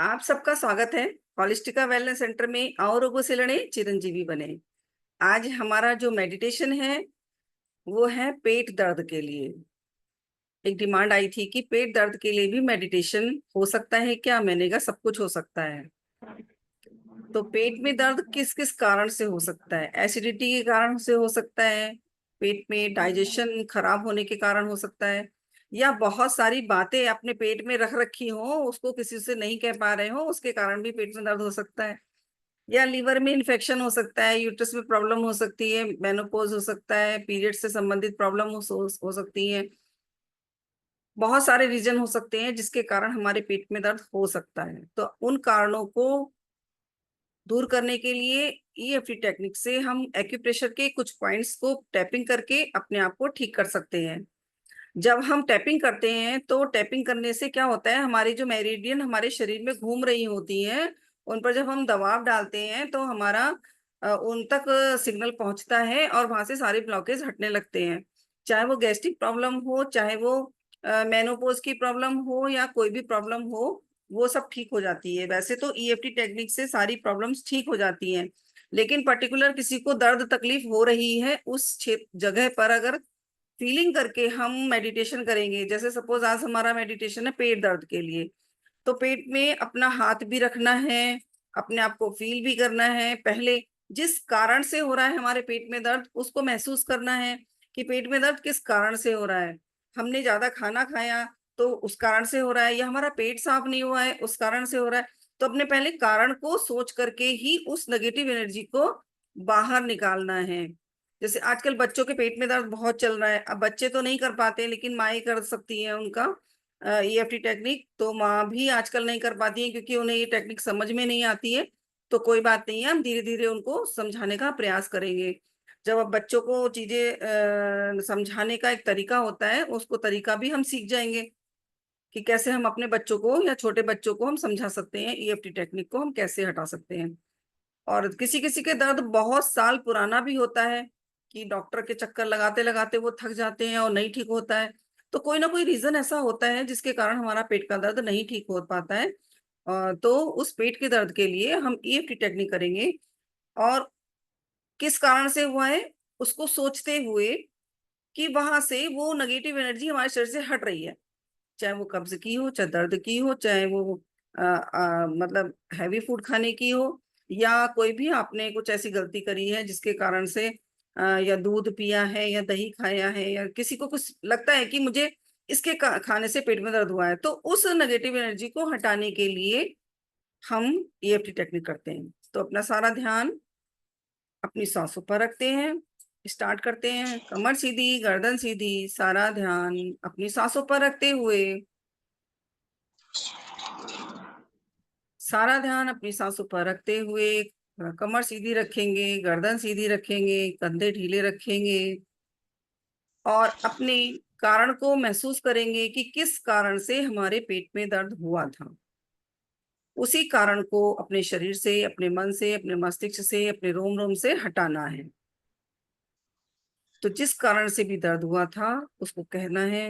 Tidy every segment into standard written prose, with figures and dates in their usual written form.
आप सबका स्वागत है हॉलिस्टिका वेलनेस सेंटर में। आओ रोगों से लड़े, चिरंजीवी बने। आज हमारा जो मेडिटेशन है वो है पेट दर्द के लिए। एक डिमांड आई थी कि पेट दर्द के लिए भी मेडिटेशन हो सकता है क्या। मैंने कहा सब कुछ हो सकता है। तो पेट में दर्द किस किस कारण से हो सकता है? एसिडिटी के कारण से हो सकता है, पेट में डाइजेशन खराब होने के कारण हो सकता है, या बहुत सारी बातें अपने पेट में रख रखी हो, उसको किसी से नहीं कह पा रहे हो, उसके कारण भी पेट में दर्द हो सकता है। या लीवर में इन्फेक्शन हो सकता है, यूट्रस में प्रॉब्लम हो सकती है, मेनोपॉज हो सकता है, पीरियड से संबंधित प्रॉब्लम हो सकती है। बहुत सारे रीजन हो सकते हैं जिसके कारण हमारे पेट में दर्द हो सकता है। तो उन कारणों को दूर करने के लिए ईएफटी टेक्निक से हम एक्यूप्रेशर के कुछ पॉइंट्स को टैपिंग करके अपने आप को ठीक कर सकते हैं। जब हम टैपिंग करते हैं तो टैपिंग करने से क्या होता है, हमारी जो मेरिडियन हमारे शरीर में घूम रही होती हैं, उन पर जब हम दबाव डालते हैं तो हमारा उन तक सिग्नल पहुंचता है और वहां से सारे ब्लॉकेज हटने लगते हैं। चाहे वो गैस्ट्रिक प्रॉब्लम हो, चाहे वो मेनोपॉज की प्रॉब्लम हो, या कोई भी प्रॉब्लम हो, वो सब ठीक हो जाती है। वैसे तो ईएफटी टेक्निक से सारी प्रॉब्लम्स ठीक हो जाती हैं, लेकिन पर्टिकुलर किसी को दर्द तकलीफ हो रही है उस क्षेत्र जगह पर अगर फीलिंग करके हम मेडिटेशन करेंगे, जैसे सपोज आज हमारा मेडिटेशन है पेट दर्द के लिए, तो पेट में अपना हाथ भी रखना है, अपने आप को फील भी करना है। पहले जिस कारण से हो रहा है हमारे पेट में दर्द उसको महसूस करना है कि पेट में दर्द किस कारण से हो रहा है। हमने ज्यादा खाना खाया तो उस कारण से हो रहा है, या हमारा पेट साफ नहीं हुआ है उस कारण से हो रहा है। तो अपने पहले कारण को सोच करके ही उस नेगेटिव एनर्जी को बाहर निकालना है। जैसे आजकल बच्चों के पेट में दर्द बहुत चल रहा है, अब बच्चे तो नहीं कर पाते लेकिन माँ ही कर सकती है उनका ईएफटी टेक्निक। तो माँ भी आजकल नहीं कर पाती है क्योंकि उन्हें ये टेक्निक समझ में नहीं आती है। तो कोई बात नहीं है, हम धीरे धीरे उनको समझाने का प्रयास करेंगे। जब अब बच्चों को चीजें समझाने का एक तरीका होता है, उसको तरीका भी हम सीख जाएंगे कि कैसे हम अपने बच्चों को या छोटे बच्चों को हम समझा सकते हैं, ईएफटी टेक्निक को हम कैसे हटा सकते हैं। और किसी किसी के दर्द बहुत साल पुराना भी होता है कि डॉक्टर के चक्कर लगाते लगाते वो थक जाते हैं और नहीं ठीक होता है। तो कोई ना कोई रीजन ऐसा होता है जिसके कारण हमारा पेट का दर्द नहीं ठीक हो पाता है। तो उस पेट के दर्द के लिए हम ईएफटी टेक्निक करेंगे, और किस कारण से हुआ है उसको सोचते हुए कि वहां से वो नेगेटिव एनर्जी हमारे शरीर से हट रही है। चाहे वो कब्ज की हो, चाहे दर्द की हो, चाहे वो मतलब हैवी फूड खाने की हो, या कोई भी आपने कुछ ऐसी गलती करी है जिसके कारण से या दूध पिया है या दही खाया है, या किसी को कुछ लगता है कि मुझे इसके खाने से पेट में दर्द हुआ है, तो उस नेगेटिव एनर्जी को हटाने के लिए हम ईएफटी टेक्निक करते हैं। तो अपना सारा ध्यान अपनी सांसों पर रखते हैं। स्टार्ट करते हैं, कमर सीधी, गर्दन सीधी, सारा ध्यान अपनी सांसों पर रखते हुए, सारा ध्यान अपनी सांसों पर रखते हुए कमर सीधी रखेंगे, गर्दन सीधी रखेंगे, कंधे ढीले रखेंगे, और अपने कारण को महसूस करेंगे कि किस कारण से हमारे पेट में दर्द हुआ था। उसी कारण को अपने शरीर से, अपने मन से, अपने मस्तिष्क से, अपने रोम रोम से हटाना है। तो जिस कारण से भी दर्द हुआ था उसको कहना है।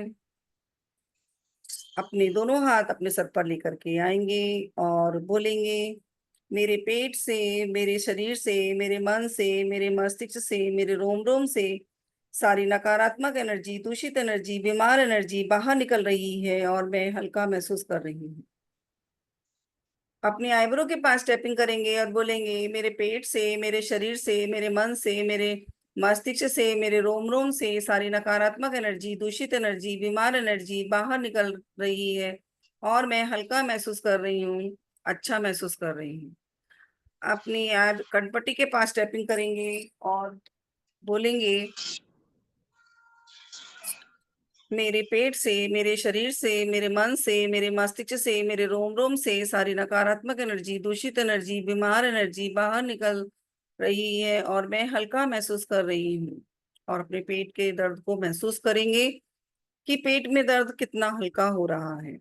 अपने दोनों हाथ अपने सर पर लेकर के आएंगे और बोलेंगे, मेरे पेट से, मेरे शरीर से, मेरे मन से, मेरे मस्तिष्क से, मेरे रोम रोम से सारी नकारात्मक एनर्जी, दूषित एनर्जी, बीमार एनर्जी बाहर निकल रही है और मैं हल्का महसूस कर रही हूँ। अपने आईब्रो के पास टैपिंग करेंगे और बोलेंगे, मेरे पेट से, मेरे शरीर से, मेरे मन से, मेरे मस्तिष्क से, मेरे रोम रोम से सारी नकारात्मक एनर्जी, दूषित एनर्जी, बीमार एनर्जी बाहर निकल रही है और मैं हल्का महसूस कर रही हूँ, अच्छा महसूस कर रही हूँ। अपनी याद कनपट्टी के पास टैपिंग करेंगे और बोलेंगे, मेरे पेट से, मेरे शरीर से, मेरे मन से, मेरे मस्तिष्क से, मेरे रोम रोम से सारी नकारात्मक एनर्जी, दूषित एनर्जी, बीमार एनर्जी बाहर निकल रही है और मैं हल्का महसूस कर रही हूँ। और अपने पेट के दर्द को महसूस करेंगे कि पेट में दर्द कितना हल्का हो रहा है।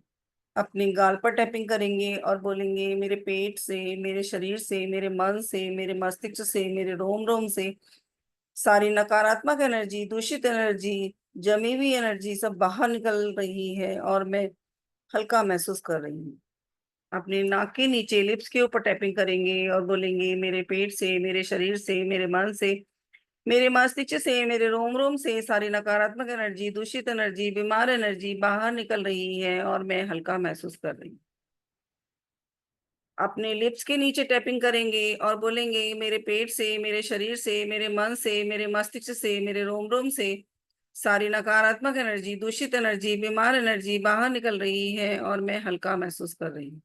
अपनी गाल पर टैपिंग करेंगे और बोलेंगे, मेरे पेट से, मेरे शरीर से, मेरे मन से, मेरे मस्तिष्क से, मेरे रोम रोम से सारी नकारात्मक एनर्जी, दूषित एनर्जी, जमी हुई एनर्जी सब बाहर निकल रही है और मैं हल्का महसूस कर रही हूँ। अपने नाक के नीचे लिप्स के ऊपर टैपिंग करेंगे और बोलेंगे मेरे पेट से, मेरे शरीर से, मेरे मन से, मेरे मस्तिष्क से, मेरे रोम रोम से सारी नकारात्मक एनर्जी, दूषित एनर्जी, बीमार एनर्जी बाहर निकल रही है और मैं हल्का महसूस कर रही हूँ। अपने लिप्स के नीचे टैपिंग करेंगे और बोलेंगे मेरे पेट से, मेरे शरीर से, मेरे मन से, मेरे मस्तिष्क से, मेरे रोम रोम से सारी नकारात्मक एनर्जी, दूषित एनर्जी, बीमार एनर्जी बाहर निकल रही है और मैं हल्का महसूस कर रही हूँ।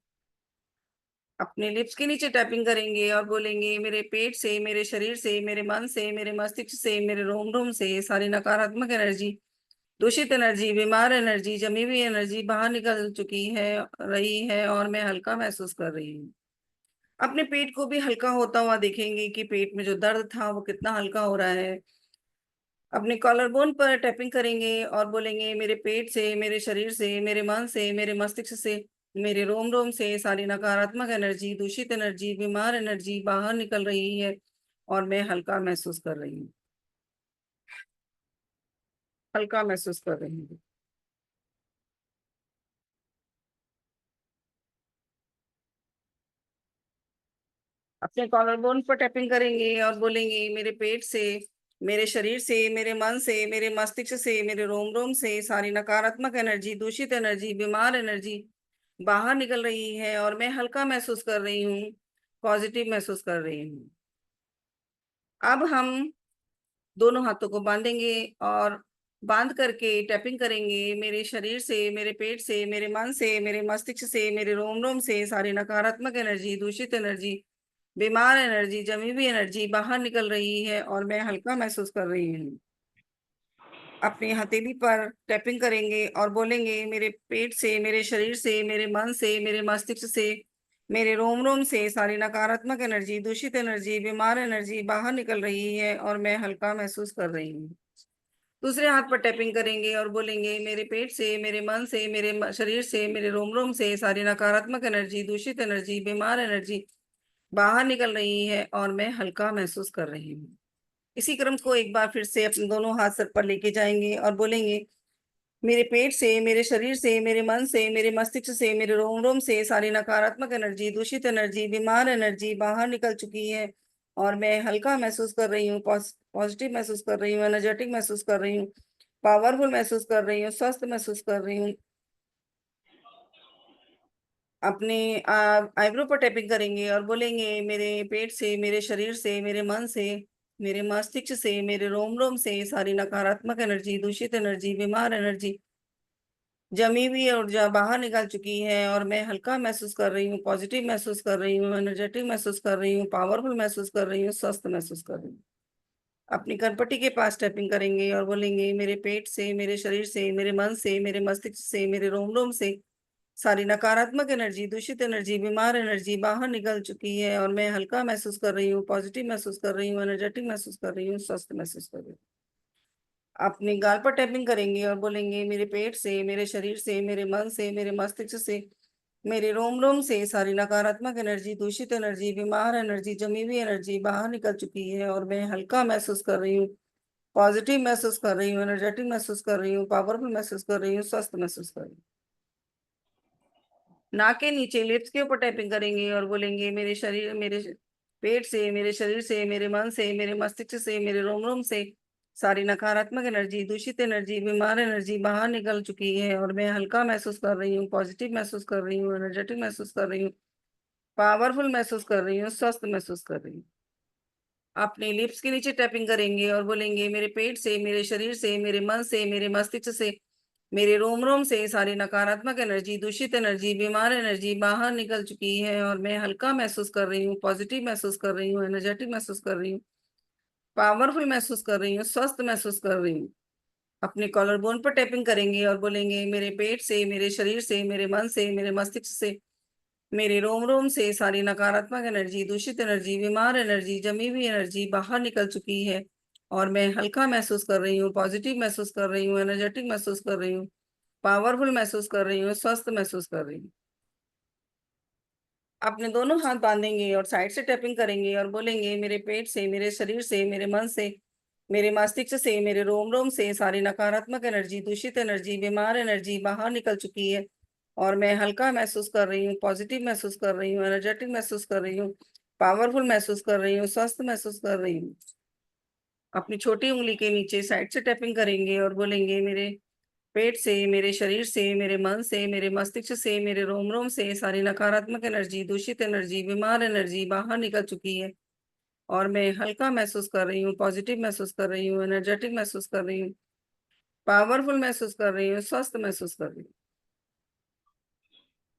अपने लिप्स के नीचे टैपिंग करेंगे और बोलेंगे मेरे पेट से, मेरे शरीर से, मेरे मन से, मेरे मस्तिष्क से, मेरे रोम रोम से सारी नकारात्मक एनर्जी, दूषित एनर्जी, बीमार एनर्जी, जमी हुई एनर्जी बाहर निकल चुकी है रही है और मैं हल्का महसूस कर रही हूँ। अपने पेट को भी हल्का होता हुआ देखेंगे कि पेट में जो दर्द था वो कितना हल्का हो रहा है। अपने कॉलर बोन पर टैपिंग करेंगे और बोलेंगे मेरे पेट से, मेरे शरीर से, मेरे मन से, मेरे मस्तिष्क से, मेरे रोम रोम से सारी नकारात्मक एनर्जी, दूषित एनर्जी, बीमार एनर्जी बाहर निकल रही है और मैं हल्का महसूस कर रही हूँ। हल्का महसूस कर रही हूँ। अपने कॉलर बोन पर टैपिंग करेंगे और बोलेंगे मेरे पेट से, मेरे शरीर से, मेरे मन से, मेरे मस्तिष्क से, मेरे रोम रोम से सारी नकारात्मक एनर्जी, दूषित एनर्जी, बीमार एनर्जी बाहर निकल रही है और मैं हल्का महसूस कर रही हूँ, पॉजिटिव महसूस कर रही हूँ। अब हम दोनों हाथों को बांधेंगे और बांध करके टैपिंग करेंगे मेरे शरीर से, मेरे पेट से, मेरे मन से, मेरे मस्तिष्क से, मेरे रोम रोम से सारी नकारात्मक एनर्जी, दूषित एनर्जी, बीमार एनर्जी, जमी हुई एनर्जी बाहर निकल रही है और मैं हल्का महसूस कर रही हूँ। अपनी हथेली पर टैपिंग करेंगे और बोलेंगे मेरे पेट से, मेरे शरीर से, मेरे मन से, मेरे मस्तिष्क से, मेरे रोम रोम से सारी नकारात्मक एनर्जी, दूषित एनर्जी, बीमार एनर्जी बाहर निकल रही है और मैं हल्का महसूस कर रही हूँ। दूसरे हाथ पर टैपिंग करेंगे और बोलेंगे मेरे पेट से, मेरे मन से, मेरे शरीर से, मेरे रोम रोम से सारी नकारात्मक एनर्जी, दूषित एनर्जी, बीमार एनर्जी बाहर निकल रही है और मैं हल्का महसूस कर रही हूँ। इसी क्रम को एक बार फिर से अपने दोनों हाथ सर पर लेके जाएंगे और बोलेंगे मेरे पेट से, मेरे शरीर से, मेरे मन से, मेरे मस्तिष्क से, मेरे रोम रोम से सारी नकारात्मक एनर्जी, दूषित एनर्जी, बीमार एनर्जी बाहर निकल चुकी है और मैं हल्का महसूस कर रही हूँ, पॉजिटिव महसूस कर रही हूँ, एनर्जेटिक महसूस कर रही हूँ, पावरफुल महसूस कर रही हूँ, स्वस्थ महसूस कर रही हूँ। अपने आईब्रो पर टैपिंग करेंगे और बोलेंगे मेरे पेट से, मेरे शरीर से, मेरे मन से, मेरे मस्तिष्क से, मेरे रोम रोम से सारी नकारात्मक एनर्जी, दूषित एनर्जी, बीमार एनर्जी, जमी हुई ऊर्जा बाहर निकल चुकी है और मैं हल्का महसूस कर रही हूँ, पॉजिटिव महसूस कर रही हूँ, एनर्जेटिक महसूस कर रही हूँ, पावरफुल महसूस कर रही हूँ, स्वस्थ महसूस कर रही हूँ। अपनी कनपट्टी के पास टैपिंग करेंगे और बोलेंगे मेरे पेट से, मेरे शरीर से, मेरे मन से, मेरे मस्तिष्क से, मेरे रोम रोम से सारी नकारात्मक एनर्जी, दूषित एनर्जी, बीमार एनर्जी बाहर निकल चुकी है और मैं हल्का महसूस कर रही हूँ, पॉजिटिव महसूस कर रही हूँ, एनर्जेटिक महसूस कर रही हूँ, स्वस्थ महसूस कर रही हूँ। अपने गाल पर टैपिंग करेंगे और बोलेंगे मेरे पेट से, मेरे शरीर से, मेरे मन से, मेरे मस्तिष्क से, मेरे रोम रोम से सारी नकारात्मक एनर्जी, दूषित एनर्जी, बीमार एनर्जी, जमी हुई एनर्जी बाहर निकल चुकी है और मैं हल्का महसूस कर रही हूँ, पॉजिटिव महसूस कर रही हूँ, एनर्जेटिक महसूस कर रही हूँ, पावरफुल महसूस कर रही हूँ, स्वस्थ महसूस कर रही हूँ। नाक के नीचे लिप्स के ऊपर टैपिंग करेंगे और बोलेंगे मेरे शरीर, मेरे पेट से, मेरे शरीर से, मेरे मन से, मेरे मस्तिष्क से, मेरे रोम रोम से सारी नकारात्मक एनर्जी, दूषित एनर्जी, बीमार एनर्जी बाहर निकल चुकी है और मैं हल्का महसूस कर रही हूँ, पॉजिटिव महसूस कर रही हूँ, एनर्जेटिक महसूस कर रही हूँ, पावरफुल महसूस कर रही हूँ, स्वस्थ महसूस कर रही हूँ। अपने लिप्स के नीचे टैपिंग करेंगे और बोलेंगे मेरे पेट से, मेरे शरीर से, मेरे मन से, मेरे मस्तिष्क से, मेरे रोम रोम से सारी नकारात्मक एनर्जी, दूषित एनर्जी, बीमार एनर्जी बाहर निकल चुकी है और मैं हल्का महसूस कर रही हूँ, पॉजिटिव महसूस कर रही हूँ, एनर्जेटिक महसूस कर रही हूँ, पावरफुल महसूस कर रही हूँ, स्वस्थ महसूस कर रही हूँ। अपने कॉलर बोन पर टैपिंग करेंगे और बोलेंगे मेरे पेट से, मेरे शरीर से, मेरे मन से, मेरे मस्तिष्क से, मेरे रोम रोम से सारी नकारात्मक एनर्जी, दूषित एनर्जी, बीमार एनर्जी, जमी हुई एनर्जी बाहर निकल चुकी है और मैं हल्का महसूस कर रही हूँ, पॉजिटिव महसूस कर रही हूँ, एनर्जेटिक महसूस कर रही हूँ, पावरफुल महसूस कर रही हूँ, स्वस्थ महसूस कर रही हूँ। अपने दोनों हाथ बांधेंगे और साइड से टैपिंग करेंगे और बोलेंगे मेरे पेट से, मेरे शरीर से, मेरे मन से, मेरे मस्तिष्क से, मेरे रोम रोम से सारी नकारात्मक एनर्जी, दूषित एनर्जी, बीमार एनर्जी बाहर निकल चुकी है और मैं हल्का महसूस कर रही हूँ, पॉजिटिव महसूस कर रही हूँ, एनर्जेटिक महसूस कर रही हूँ, पावरफुल महसूस कर रही हूँ, स्वस्थ महसूस कर रही हूँ। अपनी छोटी उंगली के नीचे साइड से टैपिंग करेंगे और बोलेंगे मेरे पेट से, मेरे शरीर से, मेरे मन से, मेरे मस्तिष्क से, मेरे रोम रोम से सारी नकारात्मक एनर्जी, दूषित एनर्जी, बीमार एनर्जी बाहर निकल चुकी है। और मैं हल्का महसूस कर रही हूँ, पॉजिटिव महसूस कर रही हूँ, एनर्जेटिक महसूस कर रही हूँ, पावरफुल महसूस कर रही हूँ, स्वस्थ महसूस कर रही हूँ।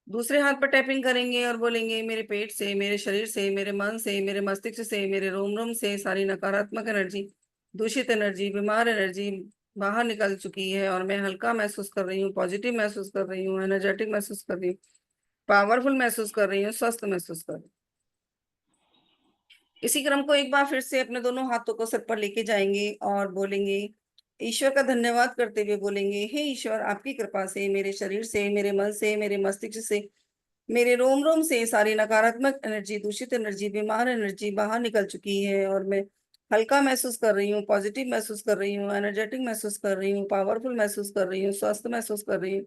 दूसरे हाथ पर टैपिंग करेंगे और बोलेंगे मेरे पेट से, मेरे शरीर से, मेरे मन से, मेरे मस्तिष्क से, मेरे रोम रोम से सारी नकारात्मक एनर्जी, दूषित एनर्जी, बीमार एनर्जी बाहर निकल चुकी है। और मैं हल्का महसूस कर रही हूँ, पॉजिटिव महसूस कर रही हूँ, एनर्जेटिक महसूस कर रही हूँ, पावरफुल महसूस कर रही हूँ, स्वस्थ महसूस कर रही हूँ। इसी क्रम को एक बार फिर से अपने दोनों हाथों को सर पर लेके जाएंगे और बोलेंगे, ईश्वर का धन्यवाद करते हुए बोलेंगे, हे ईश्वर, आपकी कृपा से मेरे शरीर से, मेरे मन से, मेरे मस्तिष्क से, मेरे रोम रोम से सारी नकारात्मक एनर्जी, दूषित एनर्जी, बीमार एनर्जी बाहर निकल चुकी है। और मैं हल्का महसूस कर रही हूँ, पॉजिटिव महसूस कर रही हूँ, एनर्जेटिक महसूस कर रही हूँ, पावरफुल महसूस कर रही हूँ, स्वस्थ महसूस कर रही हूँ।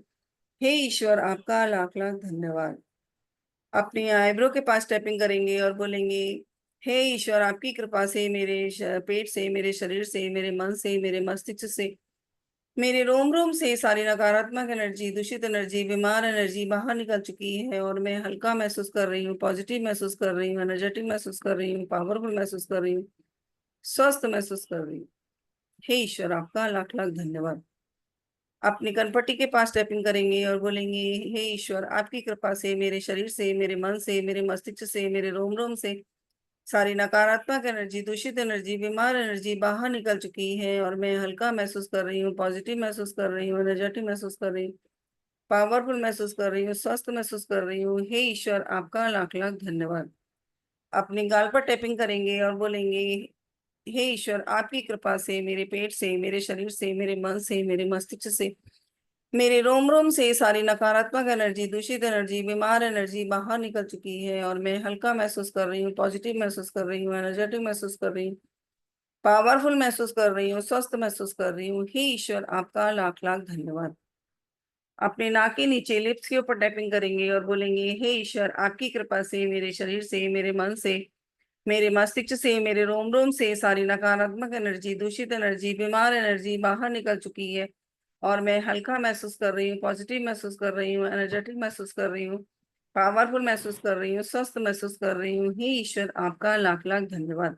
हे ईश्वर, आपका लाख लाख धन्यवाद। अपनी आईब्रो के पास टैपिंग करेंगे और बोलेंगे, हे ईश्वर, आपकी कृपा से मेरे पेट से, मेरे शरीर से, मेरे मन से, मेरे मस्तिष्क से, मेरे रोम रोम से सारी नकारात्मक एनर्जी, दूषित एनर्जी, बीमार एनर्जी बाहर निकल चुकी है। और मैं हल्का महसूस कर रही हूँ, पॉजिटिव महसूस कर रही हूँ, एनर्जेटिक महसूस कर रही हूँ, पावरफुल महसूस कर रही हूँ, स्वस्थ महसूस कर रही हूँ। हे ईश्वर, आपका लाख लाख धन्यवाद। अपनी कनपट्टी के पास टैपिंग करेंगे और बोलेंगे, हे ईश्वर, आपकी कृपा से मेरे शरीर से, मेरे मन से, मेरे मस्तिष्क से, मेरे रोम रोम से सारी नकारात्मक एनर्जी, दूषित एनर्जी, बीमार एनर्जी बाहर निकल चुकी है। और मैं हल्का महसूस कर रही हूँ, पॉजिटिव महसूस कर रही हूँ, एनर्जेटिक महसूस कर रही हूँ, पावरफुल महसूस कर रही हूँ, स्वस्थ महसूस कर रही हूँ। हे ईश्वर, आपका लाख लाख धन्यवाद। अपनी गाल पर टैपिंग करेंगे और बोलेंगे, हे ईश्वर, आपकी कृपा से मेरे पेट से, मेरे शरीर से, मेरे मन से, मेरे मस्तिष्क से, मेरे रोम रोम से सारी नकारात्मक एनर्जी, दूषित एनर्जी, बीमार एनर्जी बाहर निकल चुकी है। और मैं हल्का महसूस कर रही हूँ, पॉजिटिव महसूस कर रही हूँ, एनर्जेटिक महसूस कर रही हूँ, पावरफुल महसूस कर रही हूँ, स्वस्थ महसूस कर रही हूँ। हे ईश्वर, आपका लाख लाख धन्यवाद। अपने नाक के नीचे लिप्स के ऊपर टैपिंग करेंगे और बोलेंगे, हे ईश्वर, आपकी कृपा से मेरे शरीर से, मेरे मन से, मेरे मस्तिष्क से, मेरे रोम रोम से सारी नकारात्मक एनर्जी, दूषित एनर्जी, बीमार एनर्जी बाहर निकल चुकी है। और मैं हल्का महसूस कर रही हूँ, पॉजिटिव महसूस कर रही हूँ, एनर्जेटिक महसूस कर रही हूँ, पावरफुल महसूस कर रही हूँ, स्वस्थ महसूस कर रही हूँ। हे ईश्वर, आपका लाख लाख धन्यवाद।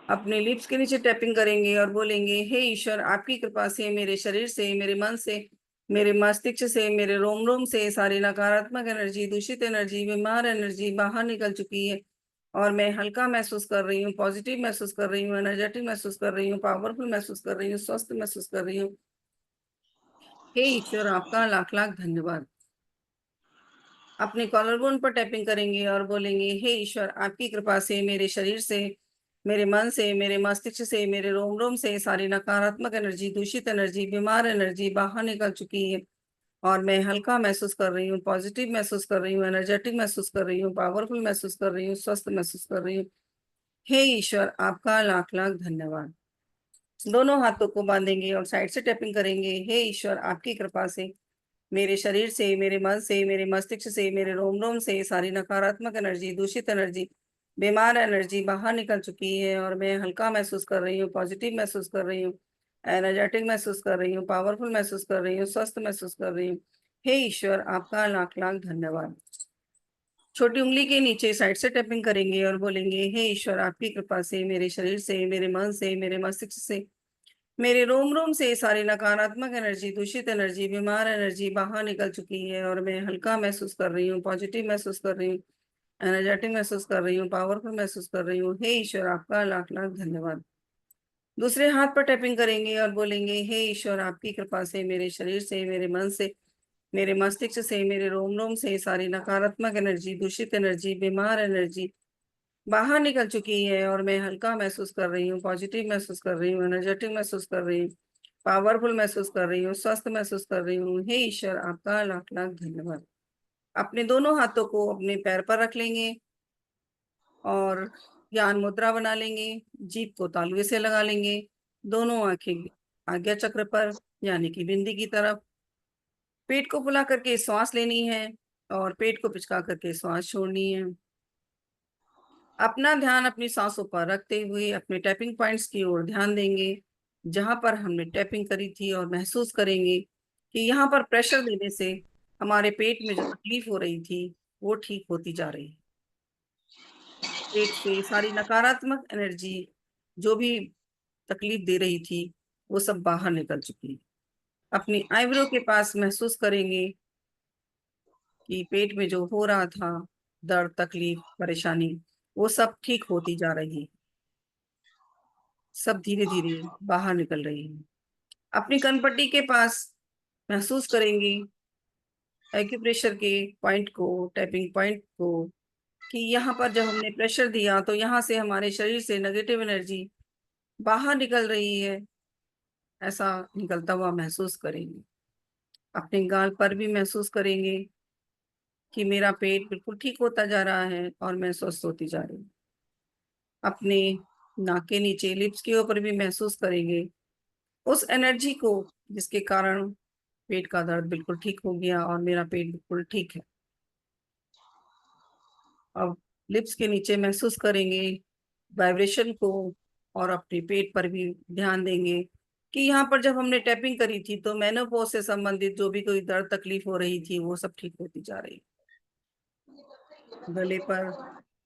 अपने लिप्स के नीचे टैपिंग करेंगे और बोलेंगे, हे ईश्वर, आपकी कृपा से मेरे शरीर से, मेरे मन से, मेरे मस्तिष्क से, मेरे रोम रोम से सारी नकारात्मक एनर्जी, दूषित एनर्जी, बीमार एनर्जी बाहर निकल चुकी है। और मैं हल्का महसूस कर रही हूँ, पॉजिटिव महसूस कर रही हूँ, एनर्जेटिक महसूस कर रही हूँ, पावरफुल महसूस कर रही हूँ, स्वस्थ महसूस कर रही हूँ। हे ईश्वर, आपका लाख लाख धन्यवाद। अपने कॉलर बोन पर टैपिंग करेंगे और बोलेंगे, हे ईश्वर, आपकी कृपा से मेरे शरीर से, मेरे मन से, मेरे मस्तिष्क से, मेरे रोम रोम से सारी नकारात्मक एनर्जी, दूषित एनर्जी, बीमार एनर्जी बाहर निकल चुकी है। और मैं हल्का महसूस कर रही हूँ, पॉजिटिव महसूस कर रही हूँ, एनर्जेटिक महसूस कर रही हूँ, पावरफुल महसूस कर रही हूँ, स्वस्थ महसूस कर रही हूँ। हे ईश्वर, आपका लाख लाख धन्यवाद। दोनों हाथों को बांधेंगे और साइड से टैपिंग करेंगे। हे ईश्वर, आपकी कृपा से मेरे शरीर से, मेरे मन से, मेरे मस्तिष्क से, मेरे रोम रोम से सारी नकारात्मक एनर्जी, दूषित एनर्जी, बीमार एनर्जी बाहर निकल चुकी है। और मैं हल्का महसूस कर रही हूँ, पॉजिटिव महसूस कर रही हूँ, एनर्जेटिक महसूस कर रही हूँ, पावरफुल महसूस कर रही हूँ, स्वस्थ महसूस कर रही हूँ। हे ईश्वर, आपका लाख लाख धन्यवाद। छोटी उंगली के नीचे साइड से टैपिंग करेंगे और बोलेंगे, हे ईश्वर, आपकी कृपा से मेरे शरीर से, मेरे मन से, मेरे मस्तिष्क से, मेरे रोम रोम से सारी नकारात्मक एनर्जी, दूषित एनर्जी, बीमार एनर्जी बाहर निकल चुकी है। और मैं हल्का महसूस कर रही हूँ, पॉजिटिव महसूस कर रही हूँ, एनर्जेटिक महसूस कर रही हूँ, पावरफुल महसूस कर रही हूँ। हे ईश्वर, आपका लाख लाख धन्यवाद। दूसरे हाथ पर टैपिंग करेंगे और बोलेंगे, हे ईश्वर, आपकी कृपा से मेरे शरीर से, मेरे मन से, मेरे मस्तिष्क से, मेरे रोम रोम से सारी नकारात्मक एनर्जी, दूषित एनर्जी, बीमार एनर्जी बाहर निकल चुकी है। और मैं हल्का महसूस कर रही हूँ, पॉजिटिव महसूस कर रही हूँ, एनर्जेटिक महसूस कर रही हूँ, पावरफुल महसूस कर रही हूँ, स्वस्थ महसूस कर रही हूँ। हे ईश्वर, आपका लाख लाख धन्यवाद। अपने दोनों हाथों को अपने पैर पर रख लेंगे और ज्ञान मुद्रा बना लेंगे। जीभ को तालुए से लगा लेंगे, दोनों आंखें आज्ञा चक्र पर यानी कि बिंदी की तरफ। पेट को फुला करके श्वास लेनी है और पेट को पिचका करके श्वास छोड़नी है। अपना ध्यान अपनी सांसों पर रखते हुए अपने टैपिंग पॉइंट्स की ओर ध्यान देंगे, जहां पर हमने टैपिंग करी थी, और महसूस करेंगे कि यहाँ पर प्रेशर देने से हमारे पेट में जो तकलीफ हो रही थी वो ठीक होती जा रही है। पेट से सारी नकारात्मक एनर्जी जो भी तकलीफ दे रही थी वो सब बाहर निकल चुकी है। अपनी आईब्रो के पास महसूस करेंगे कि पेट में जो हो रहा था दर्द, तकलीफ, परेशानी, वो सब ठीक होती जा रही है, सब धीरे धीरे बाहर निकल रही है। अपनी कनपट्टी के पास महसूस करेंगे एक्यूप्रेशर के पॉइंट को, टैपिंग पॉइंट को, कि यहाँ पर जब हमने प्रेशर दिया तो यहाँ से हमारे शरीर से नेगेटिव एनर्जी बाहर निकल रही है, ऐसा निकलता हुआ महसूस करेंगे। अपने गाल पर भी महसूस करेंगे कि मेरा पेट बिल्कुल ठीक होता जा रहा है और मैं स्वस्थ होती जा रही हूँ। अपने नाक के नीचे, लिप्स के ऊपर भी महसूस करेंगे उस एनर्जी को जिसके कारण पेट का दर्द बिल्कुल ठीक हो गया और मेरा पेट बिल्कुल ठीक है। अब लिप्स के नीचे महसूस करेंगे वाइब्रेशन को और अपने पेट पर भी ध्यान देंगे कि यहाँ पर जब हमने टैपिंग करी थी तो मेनोपॉज से संबंधित जो भी कोई दर्द, तकलीफ हो रही थी वो सब ठीक होती जा रही। गले पर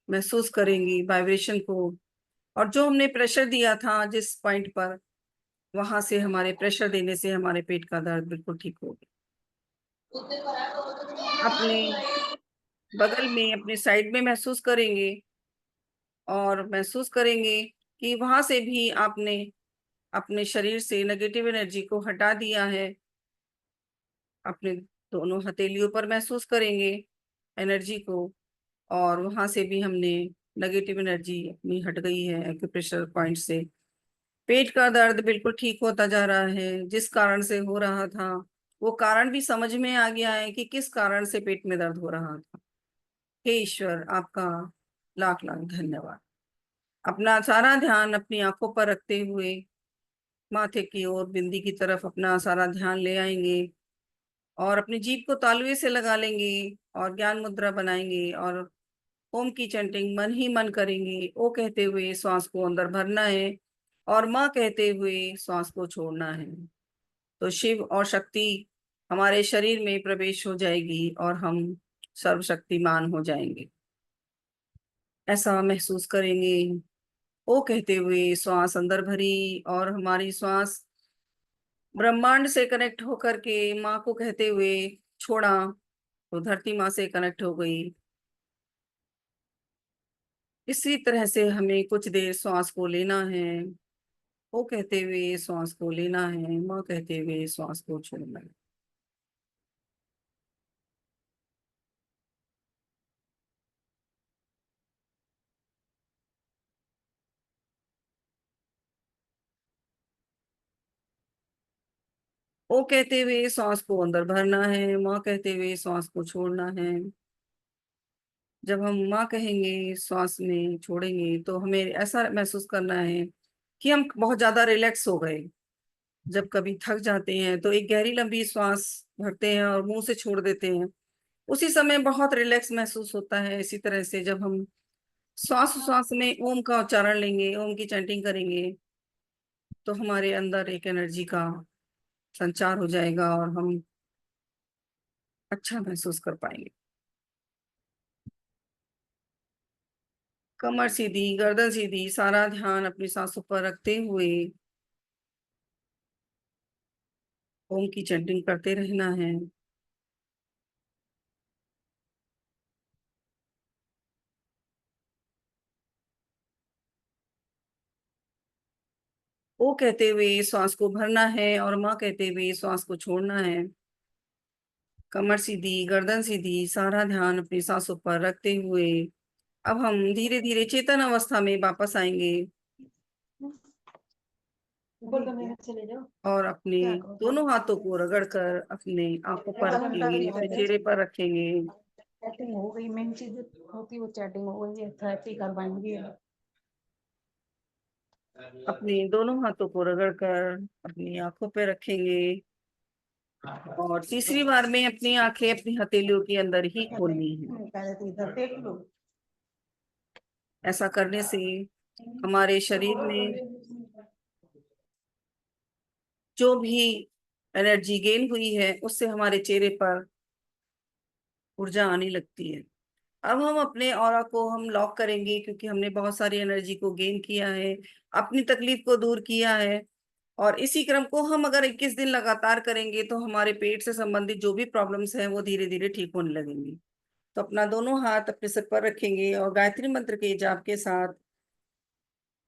महसूस करेंगी वाइब्रेशन को, और जो हमने प्रेशर दिया था जिस पॉइंट पर, वहां से हमारे प्रेशर देने से हमारे पेट का दर्द बिल्कुल ठीक हो गया। अपने बगल में, अपने साइड में महसूस करेंगे और महसूस करेंगे कि वहां से भी आपने अपने शरीर से नेगेटिव एनर्जी को हटा दिया है। अपने दोनों हथेलियों पर महसूस करेंगे एनर्जी को, और वहां से भी हमने नेगेटिव एनर्जी अपनी हट गई है एक्यूप्रेशर पॉइंट से। पेट का दर्द बिल्कुल ठीक होता जा रहा है, जिस कारण से हो रहा था वो कारण भी समझ में आ गया है कि किस कारण से पेट में दर्द हो रहा था। हे ईश्वर, आपका लाख लाख धन्यवाद। अपना सारा ध्यान अपनी आंखों पर रखते हुए माथे की ओर, बिंदी की तरफ अपना सारा ध्यान ले आएंगे और अपनी जीभ को तालुए से लगा लेंगे और ज्ञान मुद्रा बनाएंगे और ओम की चैंटिंग मन ही मन करेंगे। ओ कहते हुए श्वास को अंदर भरना है और माँ कहते हुए श्वास को छोड़ना है। तो शिव और शक्ति हमारे शरीर में प्रवेश हो जाएगी और हम सर्वशक्तिमान हो जाएंगे, ऐसा महसूस करेंगे। ओ कहते हुए श्वास अंदर भरी और हमारी श्वास ब्रह्मांड से कनेक्ट होकर के माँ को कहते हुए छोड़ा तो धरती माँ से कनेक्ट हो गई। इसी तरह से हमें कुछ देर श्वास को लेना है। ओ कहते हुए श्वास को लेना है, माँ कहते हुए श्वास को छोड़ना है। ओ कहते हुए श्वास को अंदर भरना है, माँ कहते हुए श्वास को छोड़ना है। जब हम माँ कहेंगे, श्वास में छोड़ेंगे, तो हमें ऐसा महसूस करना है कि हम बहुत ज्यादा रिलैक्स हो गए। जब कभी थक जाते हैं तो एक गहरी लंबी श्वास भरते हैं और मुंह से छोड़ देते हैं, उसी समय बहुत रिलैक्स महसूस होता है। इसी तरह से जब हम श्वास श्वास में ओम का उच्चारण लेंगे, ओम की चैंटिंग करेंगे, तो हमारे अंदर एक एनर्जी का संचार हो जाएगा और हम अच्छा महसूस कर पाएंगे। कमर सीधी, गर्दन सीधी, सारा ध्यान अपनी सांसों पर रखते हुए ओम की चैंटिंग करते रहना है। ओ कहते हुए श्वास को भरना है और माँ कहते हुए श्वास को छोड़ना है। कमर सीधी, गर्दन सीधी, सारा ध्यान अपनी सांसों पर रखते हुए अब हम धीरे धीरे चेतन अवस्था में वापस आएंगे ऊपर कमरे में चले जाओ। और अपने क्या करो दोनों हाथों को रगड़कर अपने आंखों पर आधा घंटा रखेंगे, ही अपने रहते चेहरे पर रखेंगे। चैटिंग हो गई, मेन चीज होती वो चैटिंग हो गई है, थेरेपी करवाएंगे। अपने दोनों हाथों को रगड़कर अपनी आंखों पे रखेंगे और तीसरी बार में अपनी आंखें अपनी हथेलियों के अंदर ही खोलनी है। पहले तो इधर देख लो। ऐसा करने से हमारे शरीर में जो भी एनर्जी गेन हुई है उससे हमारे चेहरे पर ऊर्जा आने लगती है। अब हम अपने ऑरा को हम लॉक करेंगे, क्योंकि हमने बहुत सारी एनर्जी को गेन किया है, अपनी तकलीफ को दूर किया है। और इसी क्रम को हम अगर 21 दिन लगातार करेंगे तो हमारे पेट से संबंधित जो भी प्रॉब्लम्स हैं वो धीरे धीरे ठीक होने लगेंगी। तो अपना दोनों हाथ अपने सिर पर रखेंगे और गायत्री मंत्र के जाप के साथ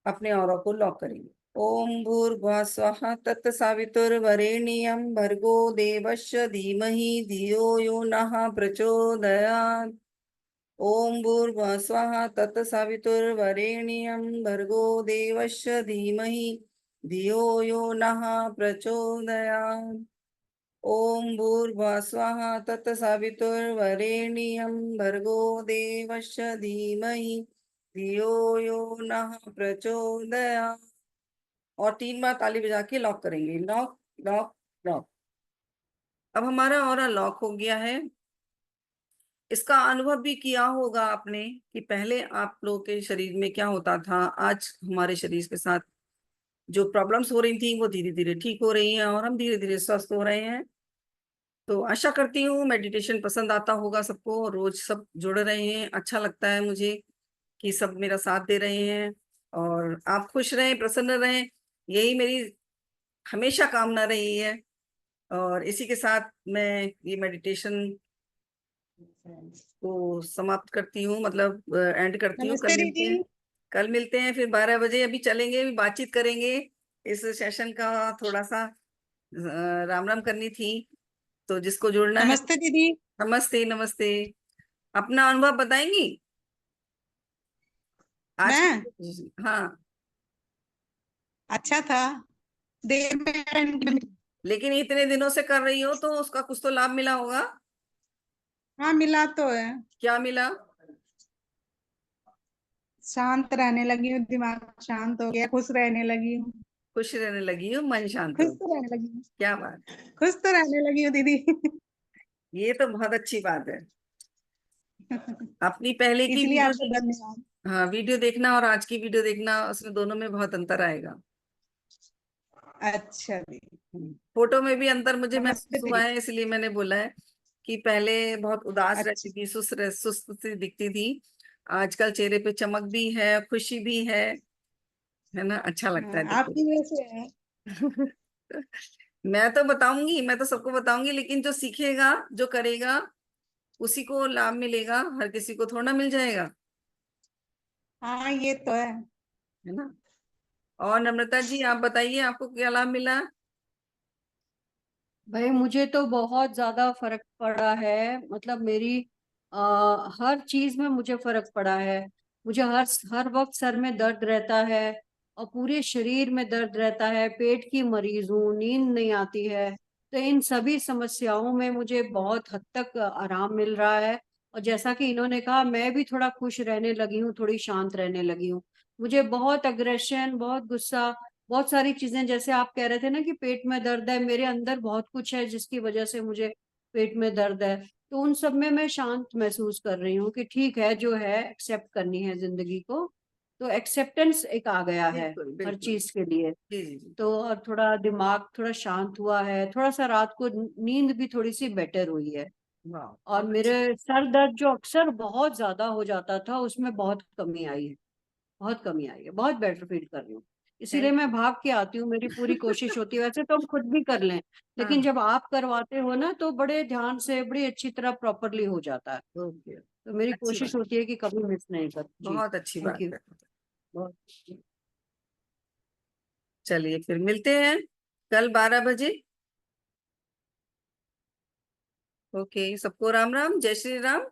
अपने ऑरा को लॉक करेंगे। ओम भूर्भुवः स्वः तत्सवितुर्वरेण्यं भर्गो देवस्य धीमहि धियो यो नः प्रचोदयात्। ओम भूर्भुवः स्वः तत्सवितुर्वरेण्यं भर्गो देवस्य धीमहि धियो यो नः प्रचोदयात्। ओम भूर्भुवः स्वः तत्सवितुर्वरेण्यं भर्गो देवस्य धीमहि धियो यो नः प्रचोदयात्। और 3 बार ताली बजा के लॉक करेंगे। Lock lock lock. अब हमारा ऑरा लॉक हो गया है। इसका अनुभव भी किया होगा आपने कि पहले आप लोग के शरीर में क्या होता था, आज हमारे शरीर के साथ जो प्रॉब्लम्स हो रही थी वो धीरे धीरे ठीक हो रही हैं और हम धीरे धीरे स्वस्थ हो रहे हैं। तो आशा करती हूँ मेडिटेशन पसंद आता होगा सबको, रोज सब जुड़ रहे हैं। अच्छा लगता है मुझे कि सब मेरा साथ दे रहे हैं और आप खुश रहें, प्रसन्न रहें, यही मेरी हमेशा कामना रही है। और इसी के साथ मैं ये मेडिटेशन को समाप्त करती हूँ, मतलब एंड करती हूँ। नमस्ते दीदी। कल मिलते हैं फिर 12 बजे। अभी चलेंगे, अभी बातचीत करेंगे। इस सेशन का थोड़ा सा राम राम करनी थी, तो जिसको जुड़ना है। नमस्ते दीदी। नमस्ते नमस्ते। अपना अनुभव बताएंगी आज मैं की? हाँ, अच्छा था। देर में attend- लेकिन इतने दिनों से कर रही हो तो उसका कुछ तो लाभ मिला होगा। हाँ मिला तो है। क्या मिला? शांत रहने लगी हूँ, दिमाग शांत हो गया, खुश रहने लगी हूँ। खुश रहने लगी हो, मन शांत खुश हो। तो रहने लगी हूँ। क्या बात! खुश तो रहने लगी हूँ दीदी। ये तो बहुत अच्छी बात है। अपनी पहले की इसलिए वीडियो आपको धन्यवाद। हाँ, वीडियो देखना और आज की वीडियो देखना, उसमें दोनों में बहुत अंतर आएगा। अच्छा दीदी। फोटो में भी अंतर मुझे नमस्ते महसूस हुआ दीदी। है, इसलिए मैंने बोला है कि पहले बहुत उदास रहती अच्छा। थी, सुस्त सी दिखती थी। आजकल चेहरे पे चमक भी है, खुशी भी है ना? अच्छा लगता हाँ, है देखो। आपकी वजह से है। मैं तो बताऊंगी, मैं तो सबको बताऊंगी, लेकिन जो सीखेगा, जो करेगा, उसी को लाभ मिलेगा। हर किसी को थोड़ा मिल जाएगा, हाँ ये तो है। है ना? और नम्रता जी, आप बताइए, आपको क्या लाभ मिला? भाई मुझे तो बहुत ज्यादा फर्क पड़ा है। मतलब मेरी हर चीज में मुझे फर्क पड़ा है। मुझे हर वक्त सर में दर्द रहता है और पूरे शरीर में दर्द रहता है। पेट की मरीज हूँ, नींद नहीं आती है। तो इन सभी समस्याओं में मुझे बहुत हद तक आराम मिल रहा है। और जैसा कि इन्होंने कहा, मैं भी थोड़ा खुश रहने लगी हूँ, थोड़ी शांत रहने लगी हूँ। मुझे बहुत अग्रेशन, बहुत गुस्सा, बहुत सारी चीजें, जैसे आप कह रहे थे ना कि पेट में दर्द है, मेरे अंदर बहुत कुछ है जिसकी वजह से मुझे पेट में दर्द है। तो उन सब में मैं शांत महसूस कर रही हूँ कि ठीक है, जो है एक्सेप्ट करनी है जिंदगी को। तो एक्सेप्टेंस एक आ गया है बिल्कुल हर बिल्कुल। चीज के लिए। जी जी जी। तो और थोड़ा दिमाग थोड़ा शांत हुआ है, थोड़ा सा रात को नींद भी थोड़ी सी बेटर हुई है। वाह, और बहुत मेरे अच्छी। सर दर्द जो अक्सर बहुत ज्यादा हो जाता था, उसमें बहुत कमी आई है। बहुत कमी आई है, बहुत बेटर फील कर रही हूँ। इसीलिए थैंक मैं भाग के आती हूँ, मेरी पूरी कोशिश होती है। वैसे तो हम खुद भी कर लें, लेकिन हाँ, जब आप करवाते हो ना तो बड़े ध्यान से, बड़ी अच्छी तरह प्रॉपरली हो जाता है। ओके। तो मेरी अच्छी कोशिश बात, होती है कि कभी मिस नहीं कर। जी, बहुत अच्छी थैंक बात यू है। बहुत। चलिए फिर मिलते हैं कल 12 बजे। ओके, सबको राम राम, जय श्री राम।